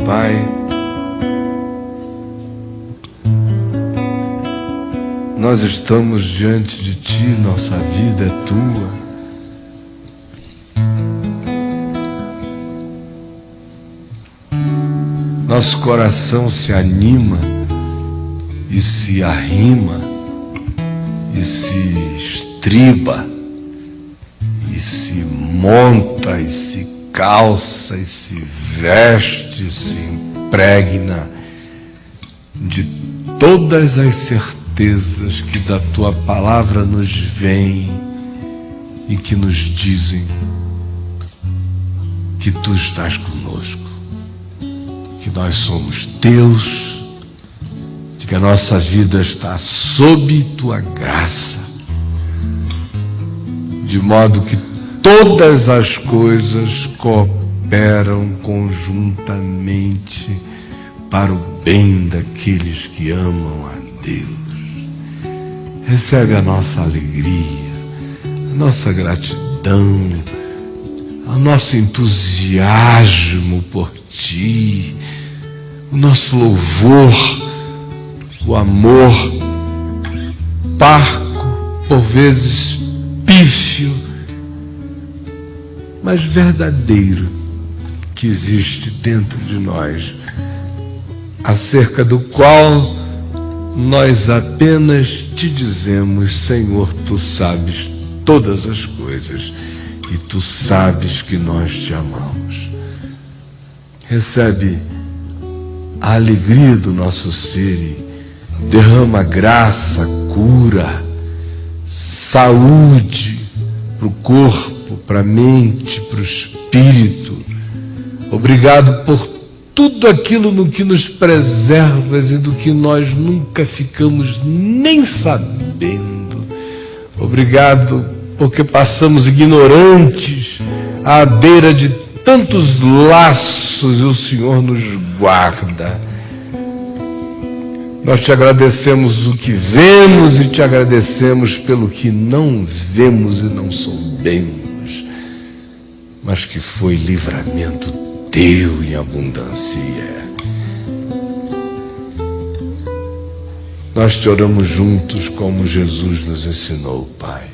Pai, nós estamos diante de Ti, nossa vida é Tua. Nosso coração se anima e se arrima e se estriba e se monta e se calça e se veste, se impregna de todas as certezas que da Tua palavra nos vêm e que nos dizem que Tu estás conosco, que nós somos Teus, de que a nossa vida está sob Tua graça, de modo que todas as coisas cooperam conjuntamente para o bem daqueles que amam a Deus. Recebe a nossa alegria, a nossa gratidão, o nosso entusiasmo por Ti, o nosso louvor, o amor parco, por vezes pífio, mas verdadeiro, que existe dentro de nós, acerca do qual nós apenas Te dizemos: Senhor, Tu sabes todas as coisas e Tu sabes que nós Te amamos. Recebe a alegria do nosso ser e derrama graça, cura, saúde para o corpo, para a mente, para o espírito. Obrigado por tudo aquilo no que nos preservas e do que nós nunca ficamos nem sabendo. Obrigado porque passamos ignorantes à beira de tantos laços e o Senhor nos guarda. Nós Te agradecemos o que vemos e Te agradecemos pelo que não vemos e não soubemos, mas que foi livramento Teu em abundância e é. Nós Te oramos juntos como Jesus nos ensinou, Pai.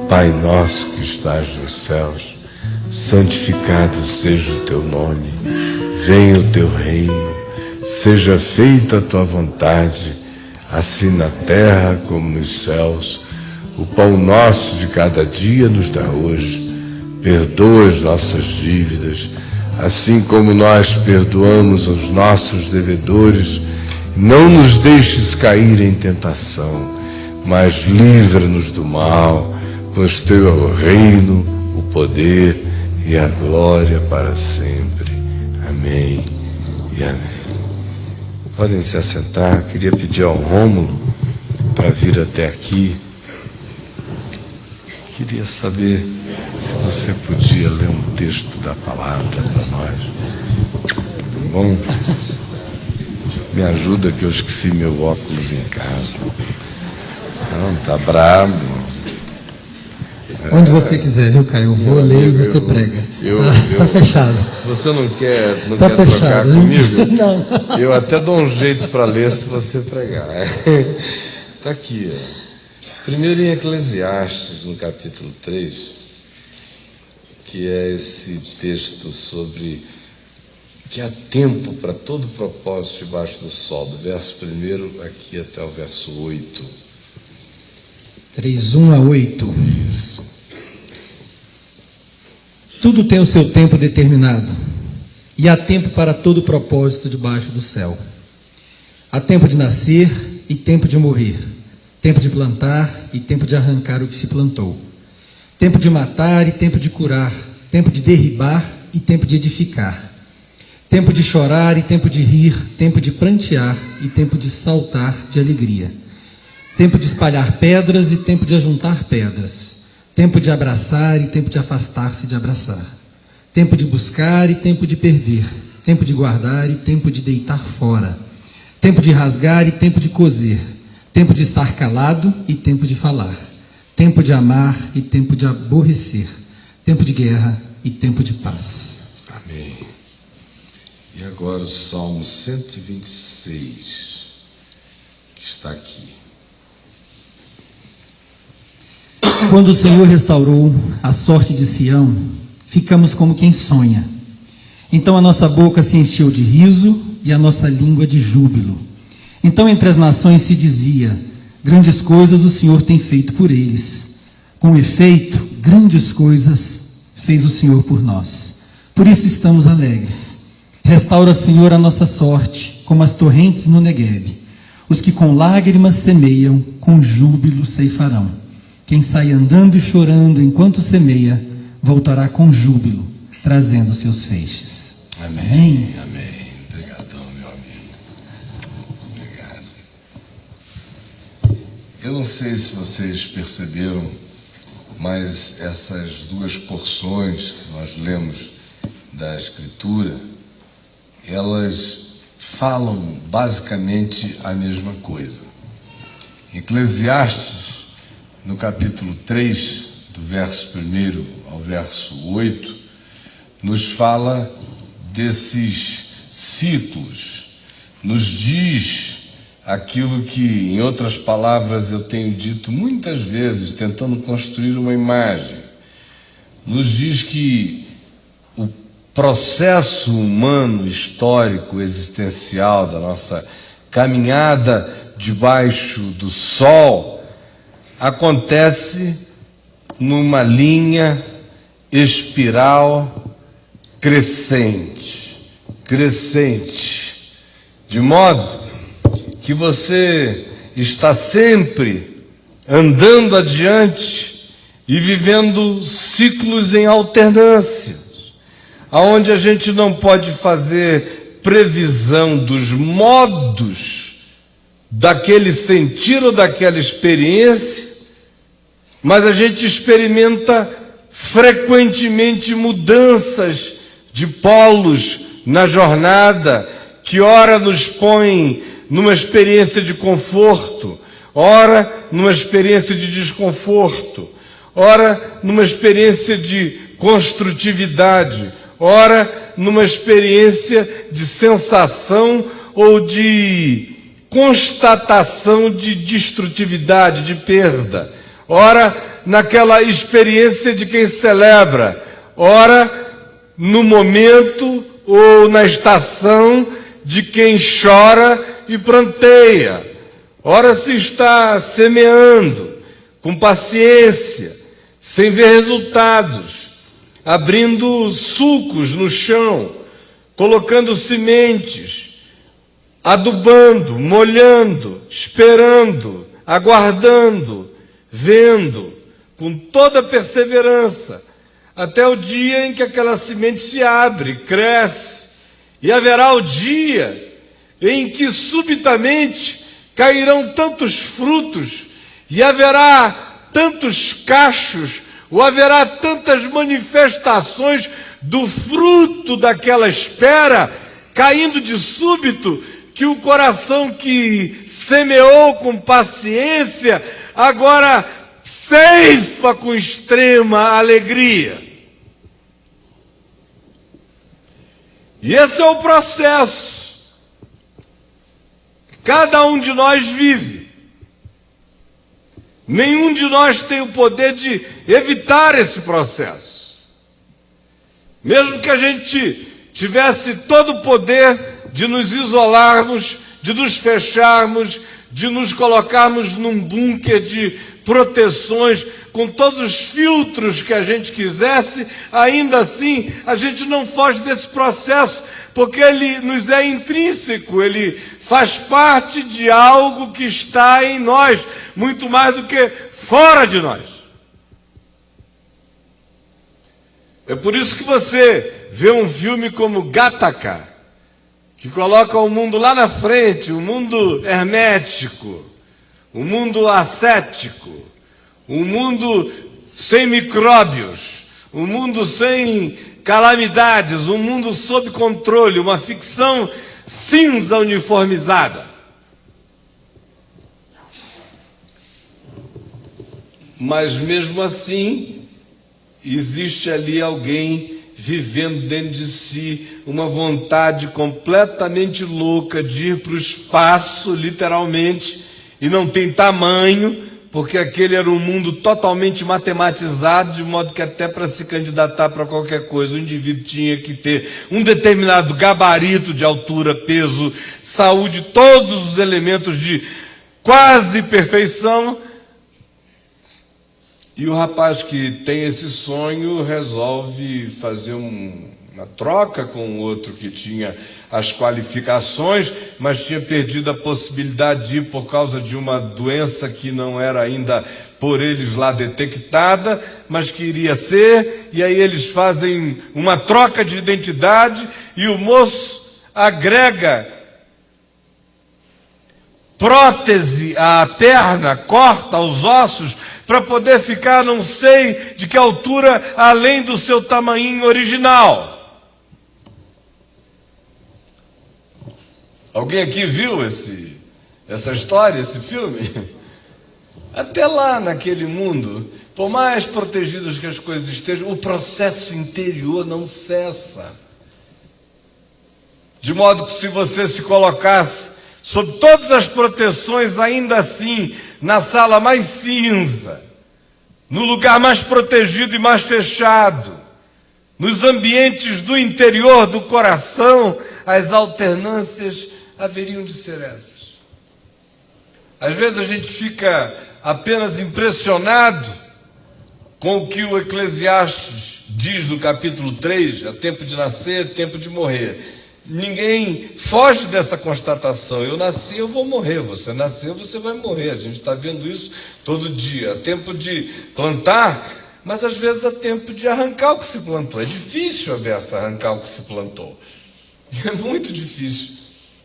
Pai nosso que estás nos céus, santificado seja o Teu nome, venha o Teu reino, seja feita a Tua vontade, assim na terra como nos céus. O pão nosso de cada dia nos dá hoje, perdoa as nossas dívidas, assim como nós perdoamos aos nossos devedores. Não nos deixes cair em tentação, mas livra-nos do mal, pois Teu é o reino, o poder e a glória para sempre. Amém e amém. Podem se assentar. Eu queria pedir ao Rômulo para vir até aqui. Queria saber se você podia ler um texto da palavra para nós. Tá bom? Me ajuda que eu esqueci meu óculos em casa. Não, tá bravo. Onde você quiser, viu, Caio? Eu vou ler e você prega. Tá fechado. Se você não quer fechado, trocar comigo, não. Eu até dou um jeito para ler se você pregar. Está aqui, ó. Primeiro em Eclesiastes, no capítulo 3, que é esse texto sobre que há tempo para todo propósito debaixo do sol, do verso 1 aqui até o verso 8. 3:1 a 8. Isso. Tudo tem o seu tempo determinado, e há tempo para todo propósito debaixo do céu. Há tempo de nascer e tempo de morrer, tempo de plantar e tempo de arrancar o que se plantou, tempo de matar e tempo de curar, tempo de derribar e tempo de edificar, tempo de chorar e tempo de rir, tempo de prantear e tempo de saltar de alegria, tempo de espalhar pedras e tempo de ajuntar pedras, tempo de abraçar e tempo de afastar-se de abraçar, tempo de buscar e tempo de perder, tempo de guardar e tempo de deitar fora, tempo de rasgar e tempo de coser, tempo de estar calado e tempo de falar, tempo de amar e tempo de aborrecer, tempo de guerra e tempo de paz. Amém. E agora o Salmo 126, que está aqui. Quando o Senhor restaurou a sorte de Sião, ficamos como quem sonha. Então a nossa boca se encheu de riso e a nossa língua de júbilo. Então entre as nações se dizia: grandes coisas o Senhor tem feito por eles. Com efeito, grandes coisas fez o Senhor por nós. Por isso estamos alegres. Restaura, Senhor, a nossa sorte, como as torrentes no Neguebe. Os que com lágrimas semeiam, com júbilo ceifarão. Quem sai andando e chorando enquanto semeia, voltará com júbilo, trazendo seus feixes. Amém. Amém. Obrigadão, meu amigo. Obrigado. Eu não sei se vocês perceberam, mas essas duas porções que nós lemos da Escritura, elas falam basicamente a mesma coisa. Eclesiastes, no capítulo 3, do verso 1 ao verso 8, nos fala desses ciclos, nos diz aquilo que, em outras palavras, eu tenho dito muitas vezes, tentando construir uma imagem. Nos diz que o processo humano, histórico, existencial da nossa caminhada debaixo do sol acontece numa linha espiral crescente, de modo que você está sempre andando adiante e vivendo ciclos em alternância, aonde a gente não pode fazer previsão dos modos daquele sentir ou daquela experiência, mas a gente experimenta frequentemente mudanças de polos na jornada, que ora nos põe numa experiência de conforto, ora numa experiência de desconforto, ora numa experiência de construtividade, ora numa experiência de sensação ou de constatação de destrutividade, de perda, ora naquela experiência de quem celebra, ora no momento ou na estação de quem chora e pranteia, ora se está semeando com paciência, sem ver resultados, abrindo sulcos no chão, colocando sementes, adubando, molhando, esperando, aguardando, vendo, com toda perseverança, até o dia em que aquela semente se abre, cresce, e haverá o dia em que subitamente cairão tantos frutos, e haverá tantos cachos, ou haverá tantas manifestações do fruto daquela espera, caindo de súbito, que o coração que semeou com paciência, agora ceifa com extrema alegria. E esse é o processo que cada um de nós vive. Nenhum de nós tem o poder de evitar esse processo. Mesmo que a gente tivesse todo o poder de nos isolarmos, de nos fecharmos, de nos colocarmos num bunker de proteções, com todos os filtros que a gente quisesse, ainda assim a gente não foge desse processo, porque ele nos é intrínseco, ele faz parte de algo que está em nós, muito mais do que fora de nós. É por isso que você vê um filme como Gattaca, que coloca o mundo lá na frente, o mundo hermético, o mundo ascético, um mundo sem micróbios, um mundo sem calamidades, um mundo sob controle, uma ficção cinza uniformizada. Mas mesmo assim, existe ali alguém vivendo dentro de si uma vontade completamente louca de ir para o espaço, literalmente, e não tem tamanho, porque aquele era um mundo totalmente matematizado, de modo que até para se candidatar para qualquer coisa, o indivíduo tinha que ter um determinado gabarito de altura, peso, saúde, todos os elementos de quase perfeição. E o rapaz que tem esse sonho resolve fazer uma troca com o outro que tinha as qualificações, mas tinha perdido a possibilidade de ir por causa de uma doença que não era ainda por eles lá detectada, mas que iria ser. E aí eles fazem uma troca de identidade e o moço agrega prótese à perna, corta os ossos para poder ficar não sei de que altura além do seu tamanho original. Alguém aqui viu essa história, esse filme? Até lá naquele mundo, por mais protegidos que as coisas estejam, o processo interior não cessa. De modo que se você se colocasse sob todas as proteções, ainda assim, na sala mais cinza, no lugar mais protegido e mais fechado, nos ambientes do interior do coração, as alternâncias haveriam de ser essas. Às vezes a gente fica apenas impressionado com o que o Eclesiastes diz no capítulo 3, é tempo de nascer, tempo de morrer. Ninguém foge dessa constatação. Eu nasci, eu vou morrer. Você nasceu, você vai morrer. A gente está vendo isso todo dia. É tempo de plantar, mas às vezes é tempo de arrancar o que se plantou. É difícil, Abessa, arrancar o que se plantou. É muito difícil.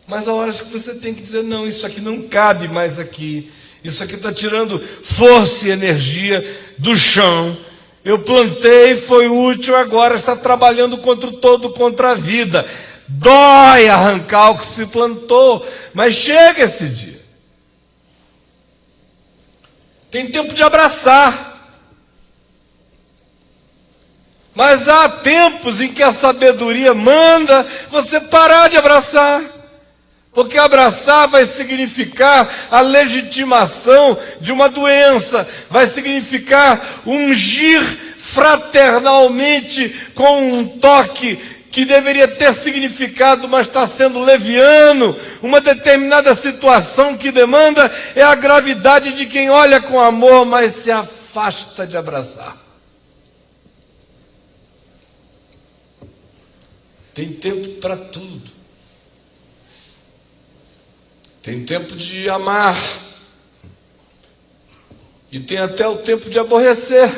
Mas há horas que você tem que dizer, não, isso aqui não cabe mais aqui. Isso aqui está tirando força e energia do chão. Eu plantei, foi útil, agora está trabalhando contra o todo, contra a vida. Dói arrancar o que se plantou, mas chega esse dia. Tem tempo de abraçar. Mas há tempos em que a sabedoria manda você parar de abraçar. Porque abraçar vai significar a legitimação de uma doença, vai significar ungir fraternalmente com um toque que deveria ter significado, mas está sendo leviano. Uma determinada situação que demanda é a gravidade de quem olha com amor, mas se afasta de abraçar. Tem tempo para tudo. Tem tempo de amar. E tem até o tempo de aborrecer.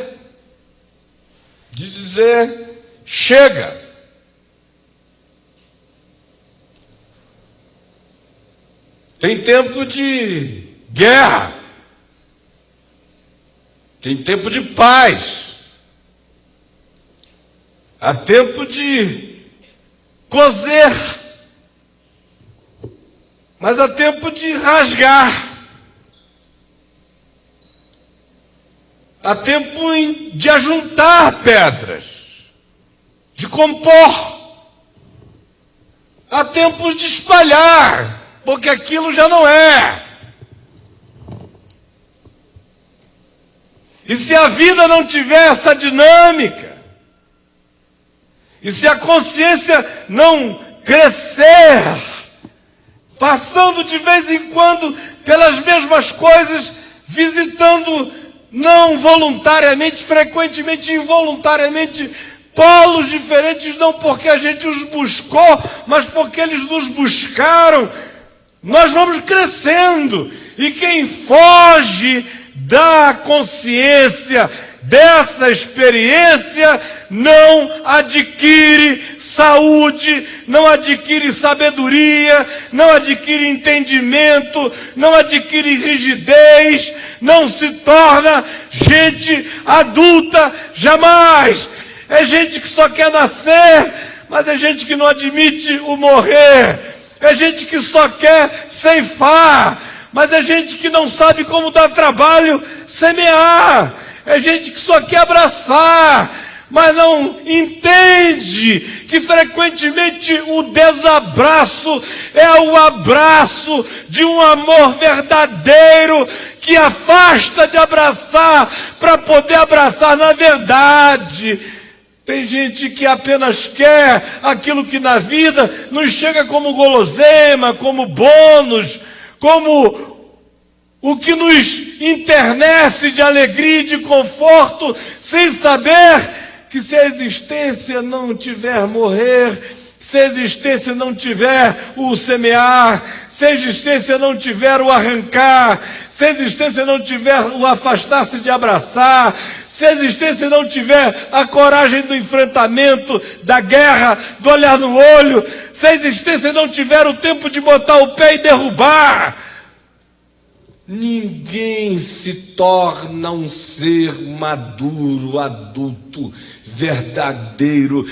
De dizer, chega. Tem tempo de guerra. Tem tempo de paz. Há tempo de coser. Mas há tempo de rasgar. Há tempo de ajuntar pedras. De compor. Há tempo de espalhar. Porque aquilo já não é. E se a vida não tiver essa dinâmica, e se a consciência não crescer, passando de vez em quando pelas mesmas coisas, visitando não voluntariamente, frequentemente involuntariamente, polos diferentes, não porque a gente os buscou, mas porque eles nos buscaram, nós vamos crescendo. E quem foge da consciência dessa experiência não adquire saúde, não adquire sabedoria, não adquire entendimento, não adquire rigidez, não se torna gente adulta jamais. É gente que só quer nascer, mas é gente que não admite o morrer. É gente que só quer ceifar, mas é gente que não sabe como dar trabalho semear. É gente que só quer abraçar, mas não entende que frequentemente o desabraço é o abraço de um amor verdadeiro que afasta de abraçar para poder abraçar na verdade. Tem gente que apenas quer aquilo que na vida nos chega como guloseima, como bônus, como o que nos internece de alegria e de conforto, sem saber que se a existência não tiver morrer, se a existência não tiver o semear, se a existência não tiver o arrancar, se a existência não tiver o afastar-se de abraçar, se a existência não tiver a coragem do enfrentamento, da guerra, do olhar no olho, se a existência não tiver o tempo de botar o pé e derrubar, ninguém se torna um ser maduro, adulto, verdadeiro,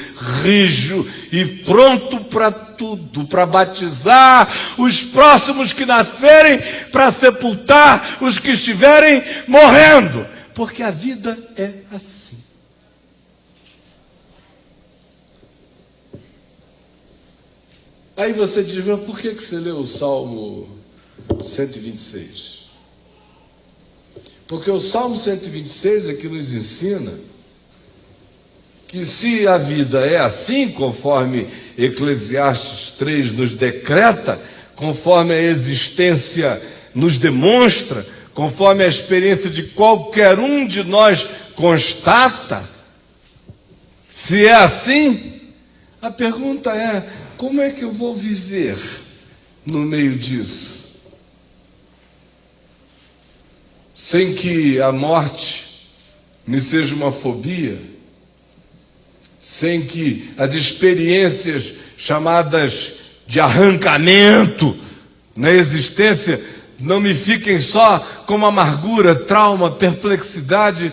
rijo e pronto para tudo, para batizar os próximos que nascerem, para sepultar os que estiverem morrendo, porque a vida é assim. Aí você diz, mas por que você leu o Salmo 126? Porque o Salmo 126 é que nos ensina que se a vida é assim, conforme Eclesiastes 3 nos decreta, conforme a existência nos demonstra, conforme a experiência de qualquer um de nós constata, se é assim, a pergunta é, como é que eu vou viver no meio disso? Sem que a morte me seja uma fobia, sem que as experiências chamadas de arrancamento na existência não me fiquem só como amargura, trauma, perplexidade,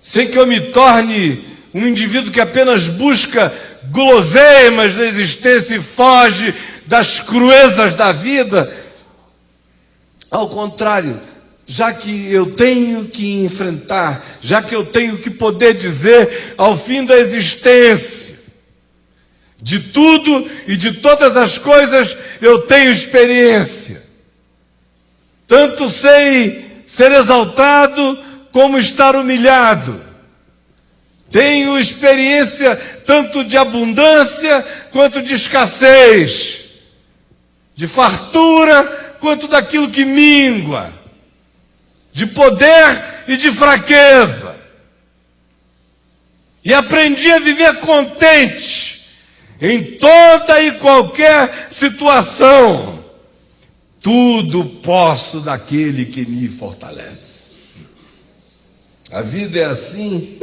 sem que eu me torne um indivíduo que apenas busca guloseimas da existência e foge das cruezas da vida. Ao contrário, já que eu tenho que enfrentar, já que eu tenho que poder dizer ao fim da existência, de tudo e de todas as coisas eu tenho experiência. Tanto sei ser exaltado como estar humilhado. Tenho experiência tanto de abundância quanto de escassez, de fartura quanto daquilo que mingua, de poder e de fraqueza. E aprendi a viver contente em toda e qualquer situação. Tudo posso daquele que me fortalece. A vida é assim,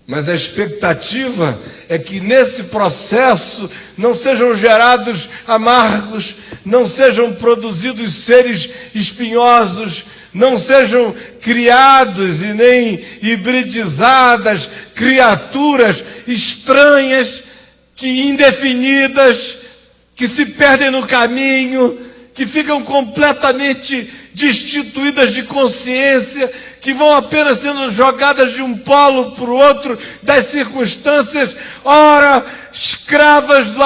mas a expectativa é que nesse processo não sejam gerados amargos, não sejam produzidos seres espinhosos, não sejam criados e nem hibridizadas criaturas estranhas, que indefinidas, que se perdem no caminho, que ficam completamente destituídas de consciência, que vão apenas sendo jogadas de um polo para o outro das circunstâncias, ora escravas do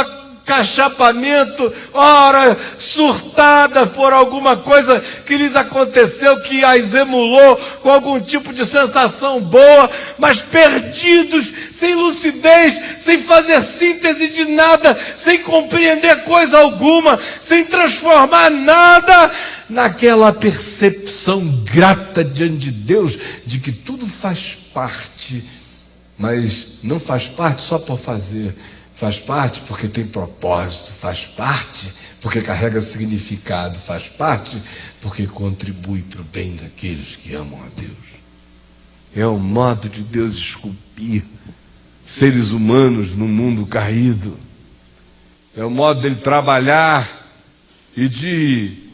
acachapamento, ora surtadas por alguma coisa que lhes aconteceu, que as emulou com algum tipo de sensação boa, mas perdidos, sem lucidez, sem fazer síntese de nada, sem compreender coisa alguma, sem transformar nada naquela percepção grata diante de Deus, de que tudo faz parte, mas não faz parte só por fazer, faz parte porque tem propósito, faz parte porque carrega significado, faz parte porque contribui para o bem daqueles que amam a Deus. É o modo de Deus esculpir seres humanos no mundo caído. É o modo dele trabalhar e de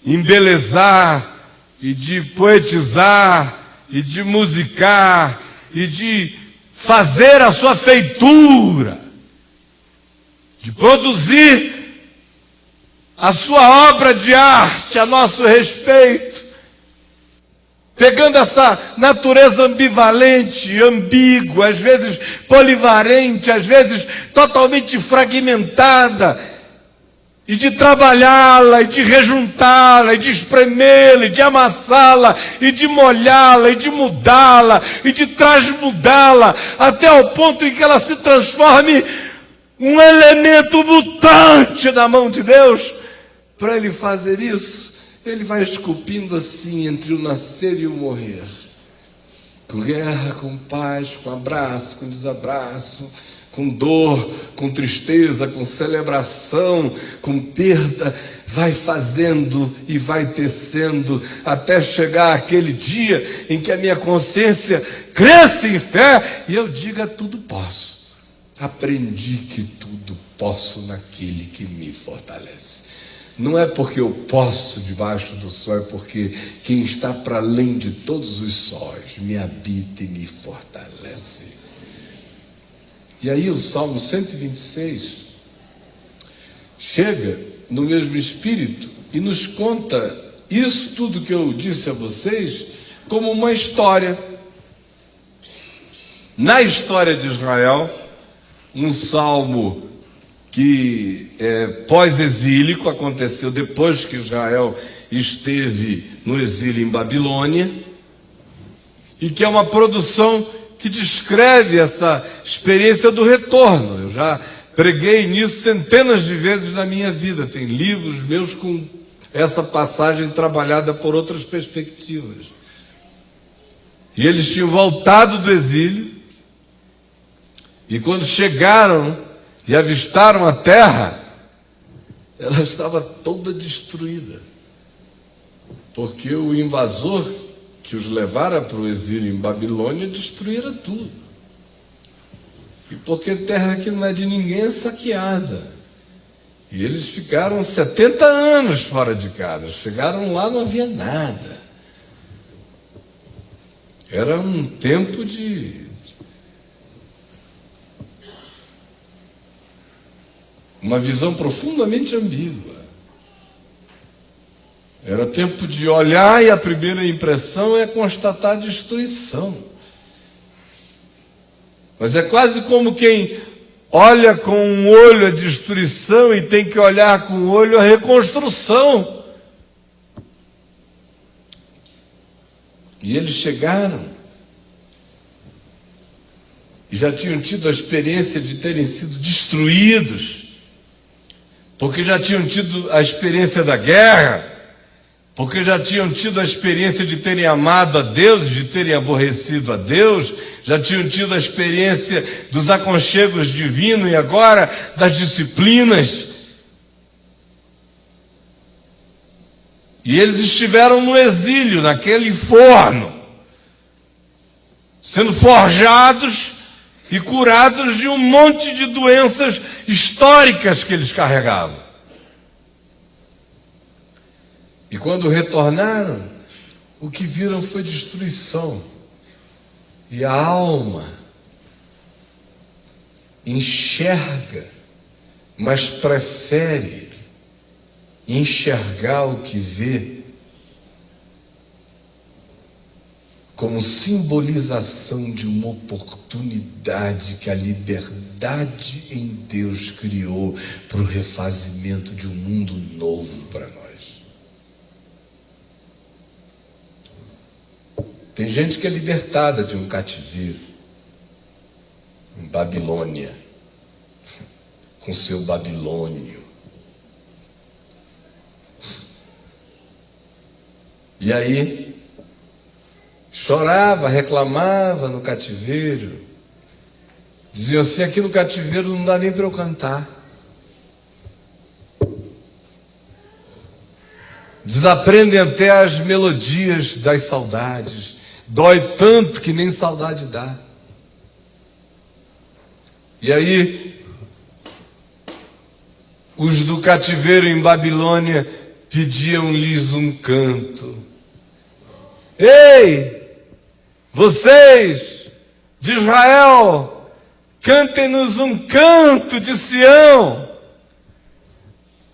embelezar, e de poetizar, e de musicar, e de fazer a sua feitura, de produzir a sua obra de arte a nosso respeito. pegando essa natureza ambivalente, ambígua, às vezes polivalente, às vezes totalmente fragmentada, e de trabalhá-la, e de rejuntá-la, e de espremê-la, e de amassá-la, e de molhá-la, e de mudá-la, e de transmudá-la, até o ponto em que ela se transforme um elemento mutante na mão de Deus. Para ele fazer isso, ele vai esculpindo assim entre o nascer e o morrer, com guerra, com paz, com abraço, com desabraço, com dor, com tristeza, com celebração, com perda, vai fazendo e vai tecendo, até chegar aquele dia em que a minha consciência cresça em fé e eu diga: tudo posso. Aprendi que tudo posso naquele que me fortalece. Não é porque eu posso debaixo do sol, é porque quem está para além de todos os sóis me habita e me fortalece. E aí o Salmo 126 chega no mesmo espírito e nos conta isso tudo que eu disse a vocês como uma história. Na história de Israel, um salmo que é pós-exílico, aconteceu depois que Israel esteve no exílio em Babilônia, e que é uma produção que descreve essa experiência do retorno. Eu já preguei nisso centenas de vezes na minha vida. Tem livros meus com essa passagem trabalhada por outras perspectivas. E eles tinham voltado do exílio, e quando chegaram e avistaram a terra, ela estava toda destruída, porque o invasor que os levara para o exílio em Babilônia destruíra tudo. E porque terra que não é de ninguém é saqueada. E eles ficaram 70 anos fora de casa. Chegaram lá, não havia nada. Era um tempo de uma visão profundamente ambígua. Era tempo de olhar e a primeira impressão é constatar a destruição. Mas é quase como quem olha com um olho a destruição e tem que olhar com o olho a reconstrução. E eles chegaram e já tinham tido a experiência de terem sido destruídos, porque já tinham tido a experiência da guerra, porque já tinham tido a experiência de terem amado a Deus, de terem aborrecido a Deus, já tinham tido a experiência dos aconchegos divinos e agora das disciplinas. E eles estiveram no exílio, naquele forno, sendo forjados e curados de um monte de doenças históricas que eles carregavam. E quando retornaram, o que viram foi destruição. E a alma enxerga, mas prefere enxergar o que vê como simbolização de uma oportunidade que a liberdade em Deus criou para o refazimento de um mundo novo para nós. Tem gente que é libertada de um cativeiro em Babilônia, com seu babilônio. E aí chorava, reclamava no cativeiro. Diziam assim: aqui no cativeiro não dá nem para eu cantar. Desaprendem até as melodias das saudades. Dói tanto que nem saudade dá. E aí, os do cativeiro em Babilônia pediam-lhes um canto. Ei, vocês de Israel, cantem-nos um canto de Sião.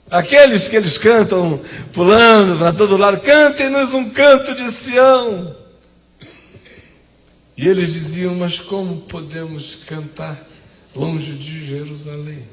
Aqueles que eles cantam pulando para todo lado, cantem-nos um canto de Sião. E eles diziam: mas como podemos cantar longe de Jerusalém?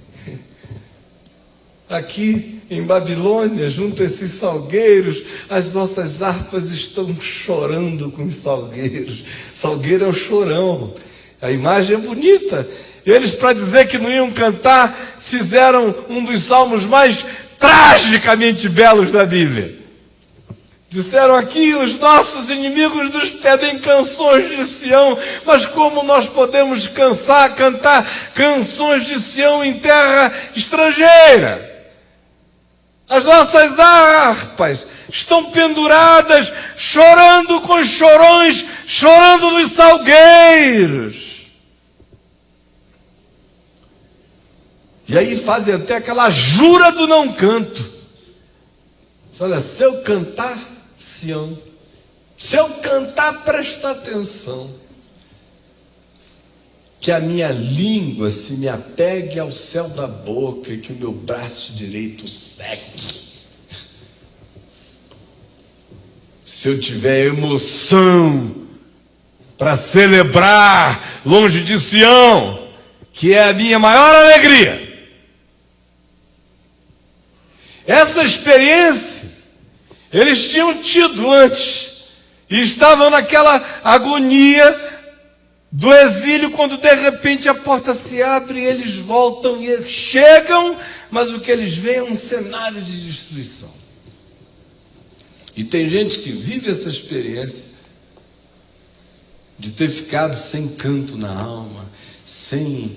Aqui em Babilônia, junto a esses salgueiros, as nossas harpas estão chorando com os salgueiros. Salgueiro é o chorão. A imagem é bonita. Eles, para dizer que não iam cantar, fizeram um dos salmos mais tragicamente belos da Bíblia. Disseram aqui: os nossos inimigos nos pedem canções de Sião, mas como nós podemos cantar canções de Sião em terra estrangeira? As nossas harpas estão penduradas, chorando com os chorões, chorando nos salgueiros. E aí fazem até aquela jura do não canto. Olha, se eu cantar, Sião, se eu cantar, presta atenção, que a minha língua se me apegue ao céu da boca e que o meu braço direito seque. Se eu tiver emoção para celebrar longe de Sião, que é a minha maior alegria. Essa experiência eles tinham tido antes e estavam naquela agonia do exílio, quando de repente a porta se abre e eles voltam e chegam, mas o que eles veem é um cenário de destruição. E tem gente que vive essa experiência de ter ficado sem canto na alma, sem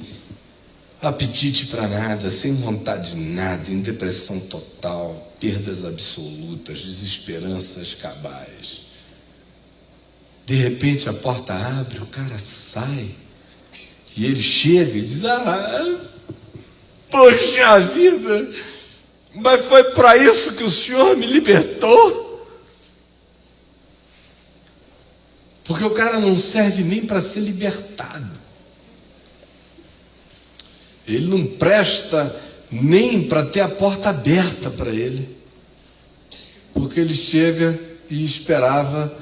apetite para nada, sem vontade de nada, em depressão total, perdas absolutas, desesperanças cabais. De repente a porta abre, o cara sai, e ele chega e diz: poxa vida, mas foi para isso que o Senhor me libertou? Porque o cara não serve nem para ser libertado. Ele não presta nem para ter a porta aberta para ele. Porque ele chega e esperava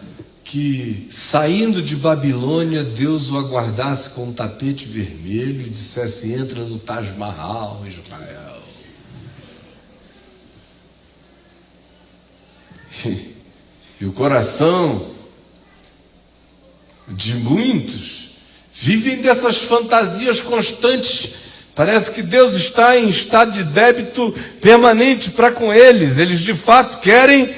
que, saindo de Babilônia, Deus o aguardasse com um tapete vermelho e dissesse: entra no Taj Mahal, Israel. E o coração de muitos vivem dessas fantasias constantes. Parece que Deus está em estado de débito permanente para com eles. Eles de fato querem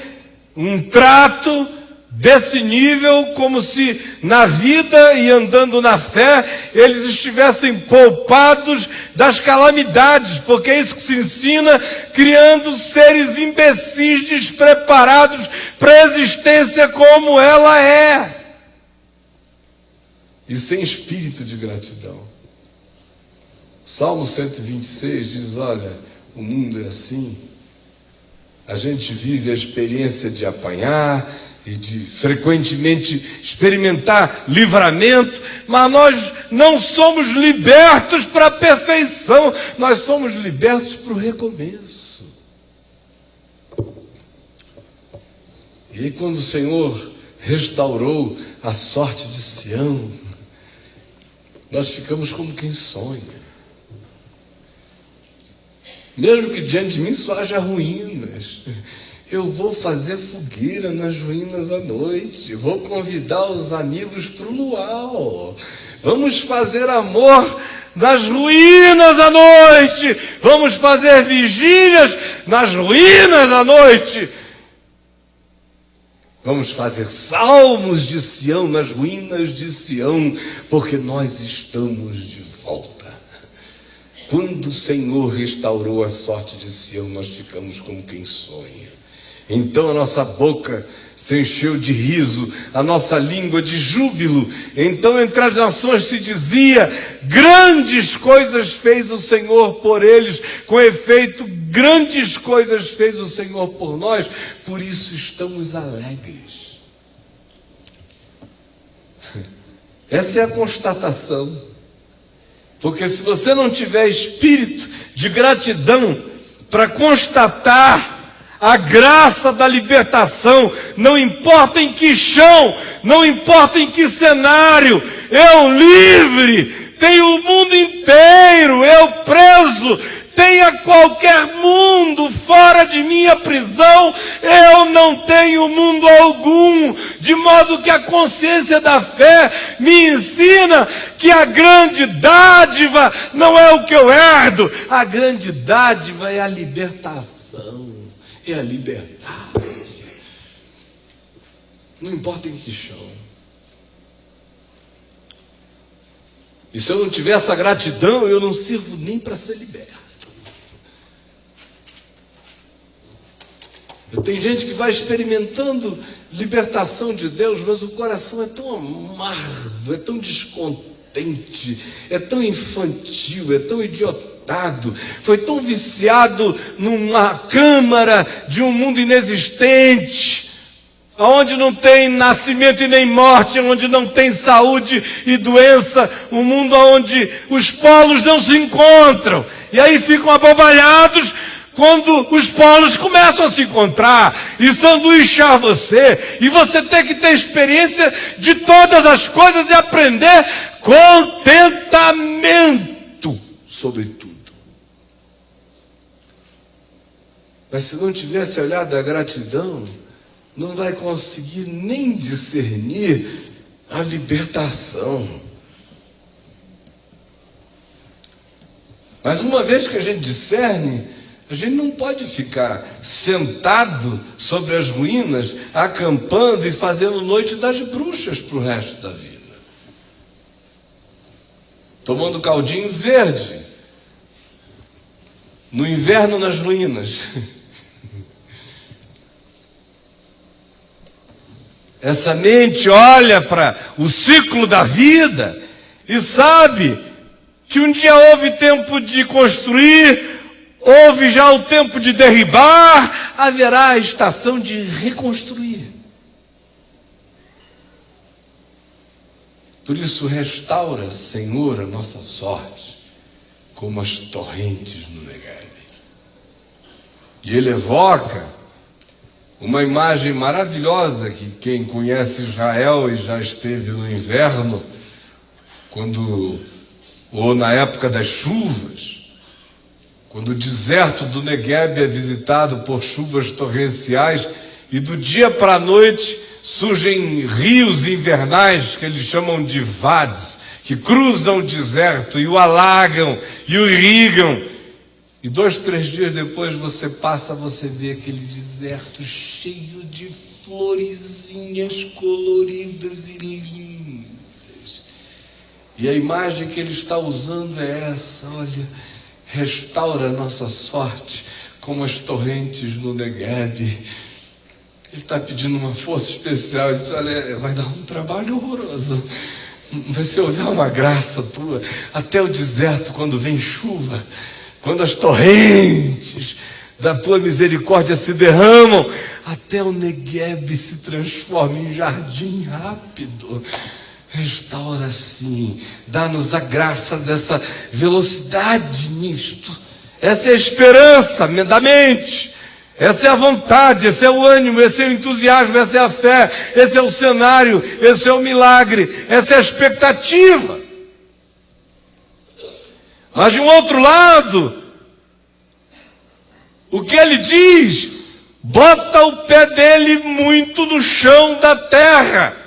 um trato desse nível, como se na vida e andando na fé eles estivessem poupados das calamidades, porque é isso que se ensina, criando seres imbecis despreparados para a existência como ela é, e sem espírito de gratidão. Salmo 126 diz: olha, o mundo é assim, a gente vive a experiência de apanhar e de frequentemente experimentar livramento, mas nós não somos libertos para a perfeição, nós somos libertos para o recomeço. E aí, quando o Senhor restaurou a sorte de Sião, nós ficamos como quem sonha. Mesmo que diante de mim só haja ruínas, eu vou fazer fogueira nas ruínas à noite, vou convidar os amigos para o luau, vamos fazer amor nas ruínas à noite, vamos fazer vigílias nas ruínas à noite, vamos fazer salmos de Sião nas ruínas de Sião, porque nós estamos de volta. Quando o Senhor restaurou a sorte de Sião, nós ficamos como quem sonha. Então a nossa boca se encheu de riso, a nossa língua de júbilo. Então entre as nações se dizia: grandes coisas fez o Senhor por eles. Com efeito, grandes coisas fez o Senhor por nós. Por isso estamos alegres. Essa é a constatação. Porque se você não tiver espírito de gratidão para constatar a graça da libertação, não importa em que chão, não importa em que cenário, eu livre, tenho o mundo inteiro, eu preso, tenha qualquer mundo fora de minha prisão, eu não tenho mundo algum, de modo que a consciência da fé me ensina que a grande dádiva não é o que eu herdo, a grande dádiva é a libertação, é a liberdade. Não importa em que chão. E se eu não tiver essa gratidão, eu não sirvo nem para ser liberto. Tem gente que vai experimentando libertação de Deus, mas o coração é tão amargo, é tão descontente, é tão infantil, é tão idiotado, foi tão viciado numa câmara de um mundo inexistente, onde não tem nascimento e nem morte, onde não tem saúde e doença, um mundo onde os polos não se encontram, e aí ficam abobalhados quando os polos começam a se encontrar e sanduichar você, e você tem que ter experiência de todas as coisas e aprender contentamento, sobretudo. Mas se não tivesse olhado a gratidão, não vai conseguir nem discernir a libertação. Mas uma vez que a gente discerne, a gente não pode ficar sentado sobre as ruínas, acampando e fazendo noite das bruxas para o resto da vida. Tomando caldinho verde, no inverno nas ruínas. Essa mente olha para o ciclo da vida e sabe que um dia houve tempo de construir, houve já o tempo de derribar, haverá a estação de reconstruir. Por isso, restaura, Senhor, a nossa sorte, como as torrentes no Negueb. E ele evoca uma imagem maravilhosa que quem conhece Israel e já esteve no inverno, ou na época das chuvas, quando o deserto do Negueb é visitado por chuvas torrenciais e do dia para a noite surgem rios invernais que eles chamam de vads, que cruzam o deserto e o alagam e o irrigam. E 2, 3 dias depois você vê aquele deserto cheio de florezinhas coloridas e lindas. E a imagem que ele está usando é essa, olha, restaura a nossa sorte como as torrentes no Negueb. Ele está pedindo uma força especial. Ele diz, olha, vai dar um trabalho horroroso, mas se houver uma graça tua, até o deserto, quando vem chuva, quando as torrentes da tua misericórdia se derramam, até o Negueb se transforma em jardim rápido. Restaura sim, dá-nos a graça dessa velocidade nisto. Essa é a esperança da mente, essa é a vontade, esse é o ânimo, esse é o entusiasmo, essa é a fé, esse é o cenário, esse é o milagre, essa é a expectativa. Mas de um outro lado, o que ele diz, bota o pé dele muito no chão da terra.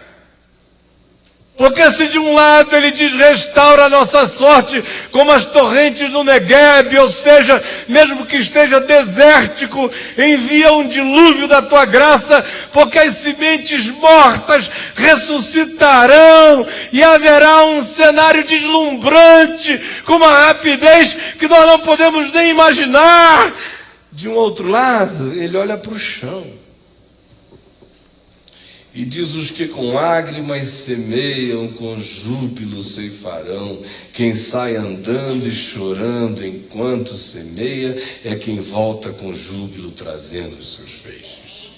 Porque se de um lado ele diz, restaura a nossa sorte como as torrentes do Negueb, ou seja, mesmo que esteja desértico, envia um dilúvio da tua graça, porque as sementes mortas ressuscitarão e haverá um cenário deslumbrante, com uma rapidez que nós não podemos nem imaginar. De um outro lado, ele olha para o chão e diz, os que com lágrimas semeiam, com júbilo ceifarão. Quem sai andando e chorando enquanto semeia, é quem volta com júbilo trazendo os seus feixes.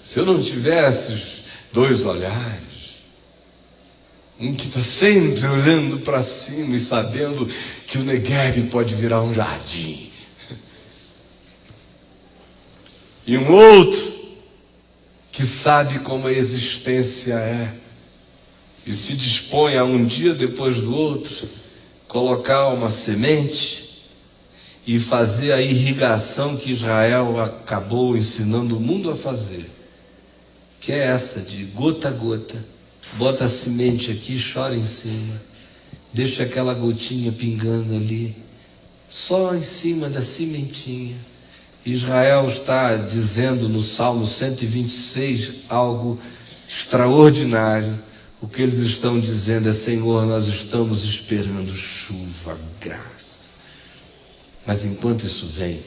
Se eu não tivesse esses dois olhares, um que está sempre olhando para cima e sabendo que o Negueb pode virar um jardim, e um outro que sabe como a existência é, e se dispõe a um dia depois do outro colocar uma semente e fazer a irrigação que Israel acabou ensinando o mundo a fazer, que é essa de gota a gota. Bota a semente aqui, chora em cima, deixa aquela gotinha pingando ali, só em cima da sementinha. Israel está dizendo no Salmo 126 algo extraordinário. O que eles estão dizendo é: Senhor, nós estamos esperando chuva, graça. Mas enquanto isso vem,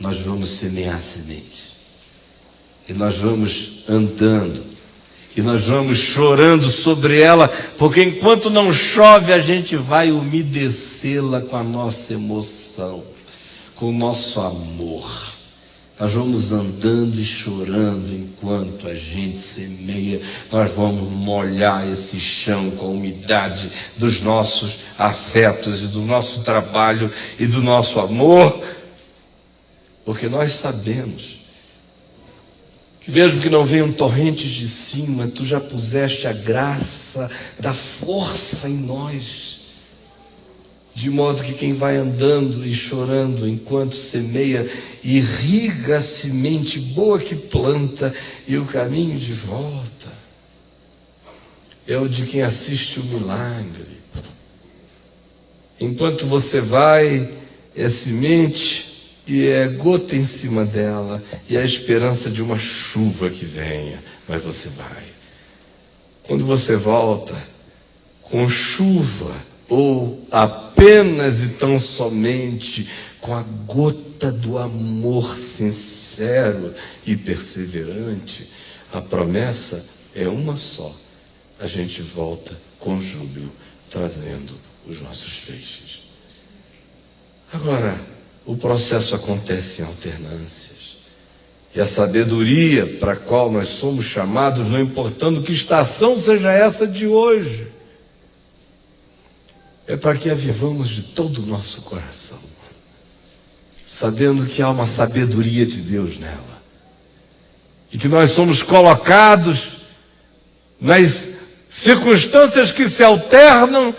nós vamos semear semente. E nós vamos andando. E nós vamos chorando sobre ela, porque enquanto não chove, a gente vai umedecê-la com a nossa emoção, com o nosso amor. Nós vamos andando e chorando enquanto a gente semeia. Nós vamos molhar esse chão com a umidade dos nossos afetos e do nosso trabalho e do nosso amor, porque nós sabemos que mesmo que não venham torrentes de cima, tu já puseste a graça da força em nós, de modo que quem vai andando e chorando enquanto semeia, irriga a semente boa que planta, e o caminho de volta é o de quem assiste o milagre. Enquanto você vai, é semente e é gota em cima dela, e a esperança de uma chuva que venha, mas você vai. Quando você volta com chuva, ou apenas e tão somente com a gota do amor sincero e perseverante, a promessa é uma só: a gente volta com júbilo, trazendo os nossos feixes. Agora, o processo acontece em alternâncias. E a sabedoria para a qual nós somos chamados, não importando que estação seja essa de hoje, é para que a vivamos de todo o nosso coração, sabendo que há uma sabedoria de Deus nela, e que nós somos colocados nas circunstâncias que se alternam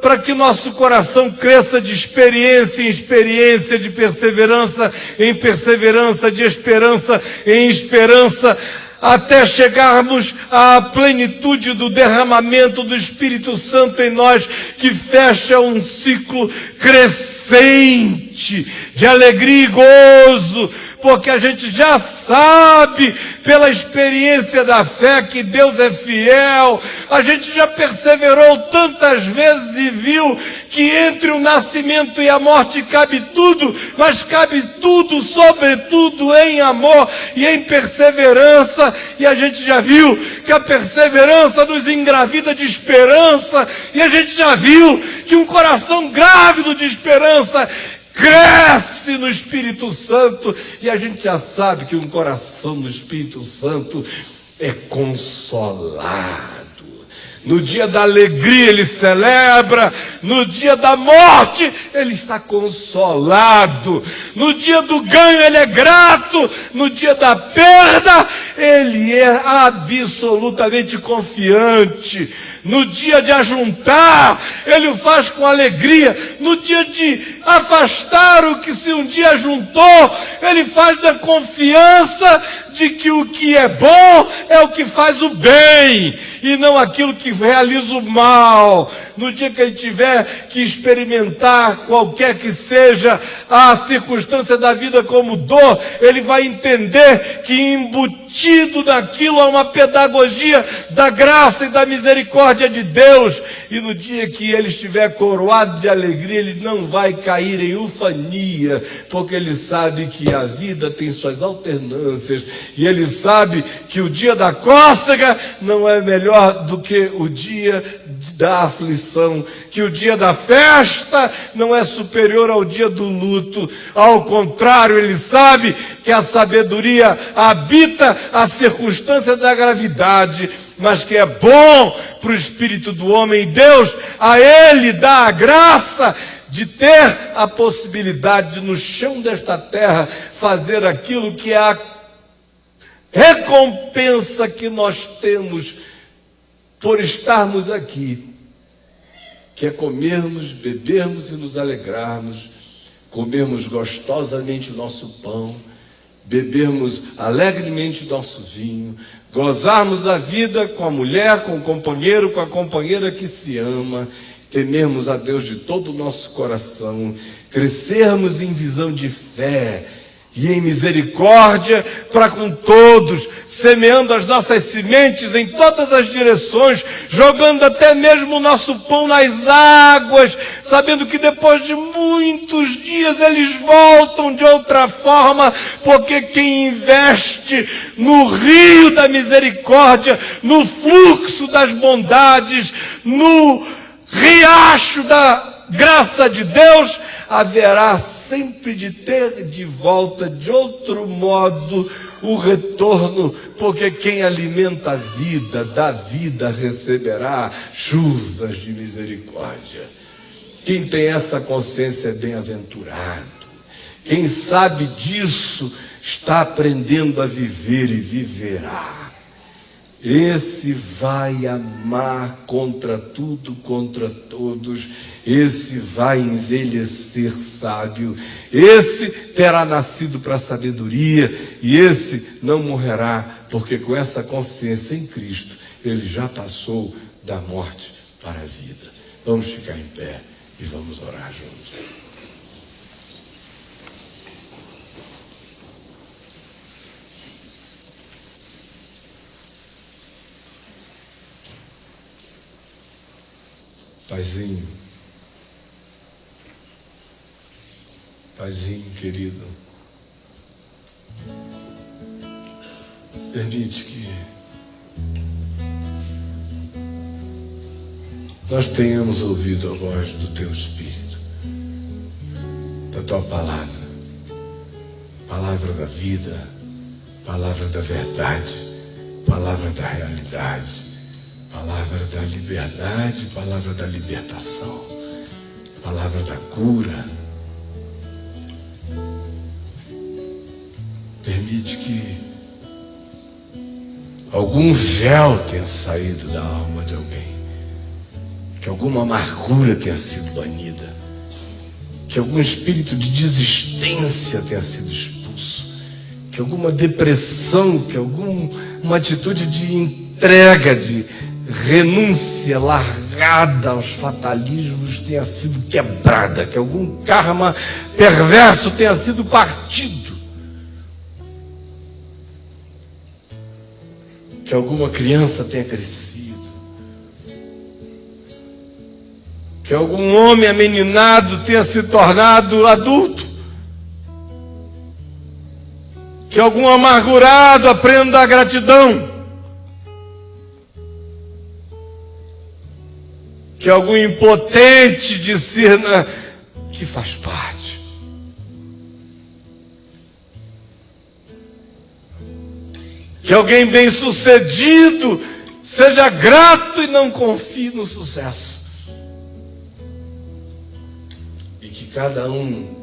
para que nosso coração cresça de experiência em experiência, de perseverança em perseverança, de esperança em esperança, até chegarmos à plenitude do derramamento do Espírito Santo em nós, que fecha um ciclo crescente de alegria e gozo, porque a gente já sabe, pela experiência da fé, que Deus é fiel. A gente já perseverou tantas vezes e viu que entre o nascimento e a morte cabe tudo, mas cabe tudo, sobretudo, em amor e em perseverança. E a gente já viu que a perseverança nos engravida de esperança, e a gente já viu que um coração grávido de esperança cresce no Espírito Santo, e a gente já sabe que um coração no Espírito Santo é consolado. No dia da alegria ele celebra, no dia da morte ele está consolado, no dia do ganho ele é grato, no dia da perda ele é absolutamente confiante. No dia de ajuntar, ele o faz com alegria. No dia de afastar o que se um dia juntou, ele faz da confiança de que o que é bom é o que faz o bem, e não aquilo que realiza o mal. No dia que ele tiver que experimentar qualquer que seja a circunstância da vida como dor, ele vai entender que embutido naquilo há uma pedagogia da graça e da misericórdia de Deus. E no dia que ele estiver coroado de alegria, ele não vai cair em ufania, porque ele sabe que a vida tem suas alternâncias, e ele sabe que o dia da cócega não é melhor do que o dia da aflição, que o dia da festa não é superior ao dia do luto. Ao contrário, ele sabe que a sabedoria habita a circunstância da gravidade, mas que é bom para o espírito do homem, e Deus a ele dá a graça de ter a possibilidade de, no chão desta terra, fazer aquilo que é a recompensa que nós temos por estarmos aqui, que é comermos, bebermos e nos alegrarmos, comermos gostosamente o nosso pão, bebermos alegremente o nosso vinho, gozarmos a vida com a mulher, com o companheiro, com a companheira que se ama, temermos a Deus de todo o nosso coração, crescermos em visão de fé e em misericórdia para com todos, semeando as nossas sementes em todas as direções, jogando até mesmo o nosso pão nas águas, sabendo que depois de muitos dias eles voltam de outra forma, porque quem investe no rio da misericórdia, no fluxo das bondades, no riacho da graça de Deus, haverá sempre de ter de volta de outro modo o retorno, porque quem alimenta a vida, da vida receberá chuvas de misericórdia. Quem tem essa consciência é bem-aventurado. Quem sabe disso está aprendendo a viver e viverá. Esse vai amar contra tudo, contra todos. Esse vai envelhecer sábio. Esse terá nascido para a sabedoria. E esse não morrerá, porque com essa consciência em Cristo, ele já passou da morte para a vida. Vamos ficar em pé e vamos orar juntos. Paizinho, Paizinho querido, permite que nós tenhamos ouvido a voz do Teu Espírito, da Tua palavra, palavra da vida, palavra da verdade, palavra da realidade, palavra da liberdade, palavra da libertação, palavra da cura. Permite que algum véu tenha saído da alma de alguém, que alguma amargura tenha sido banida, que algum espírito de desistência tenha sido expulso, que alguma depressão, que alguma atitude de entrega, de renúncia largada aos fatalismos tenha sido quebrada, que algum karma perverso tenha sido partido, que alguma criança tenha crescido, que algum homem ameninado tenha se tornado adulto, que algum amargurado aprenda a gratidão, que algum impotente discerna que faz parte. Que alguém bem-sucedido seja grato e não confie no sucesso. E que cada um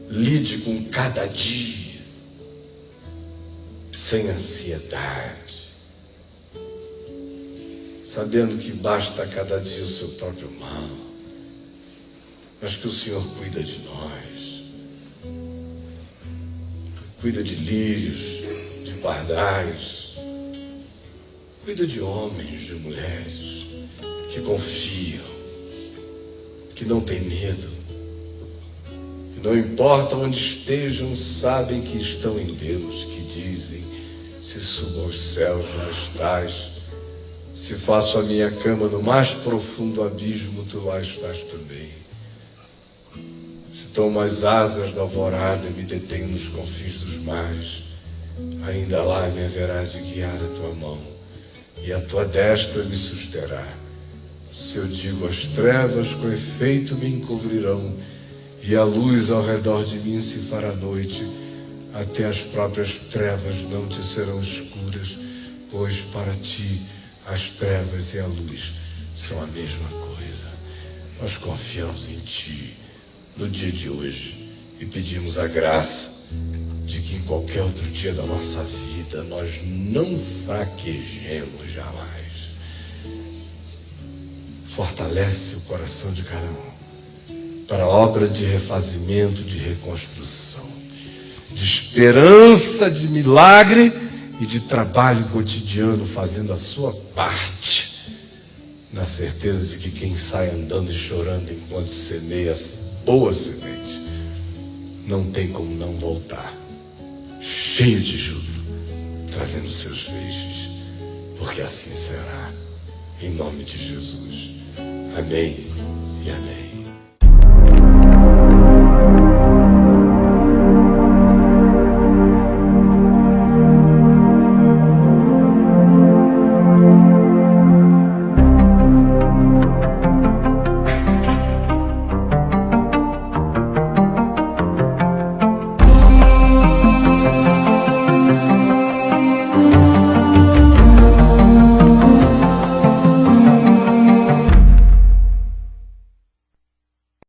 lide com cada dia sem ansiedade, sabendo que basta a cada dia o seu próprio mal, mas que o Senhor cuida de nós, cuida de lírios, de pardais, cuida de homens, de mulheres que confiam, que não têm medo, que não importa onde estejam, sabem que estão em Deus, que dizem: se subo aos céus, lá estás. Se faço a minha cama no mais profundo abismo, tu lá estás também. Se tomo as asas da alvorada e me detenho nos confins dos mares, ainda lá me haverá de guiar a tua mão, e a tua destra me susterá. Se eu digo as trevas, com efeito me encobrirão, e a luz ao redor de mim se fará noite, até as próprias trevas não te serão escuras, pois para ti as trevas e a luz são a mesma coisa. Nós confiamos em Ti no dia de hoje e pedimos a graça de que em qualquer outro dia da nossa vida vida nós não fraquejemos jamais. Fortalece o coração de cada um para a obra de refazimento, de reconstrução, de esperança, de milagre e de trabalho cotidiano, fazendo a sua parte, na certeza de que quem sai andando e chorando enquanto semeia boa semente, não tem como não voltar, cheio de júbilo, trazendo seus feixes, porque assim será, em nome de Jesus. Amém e amém.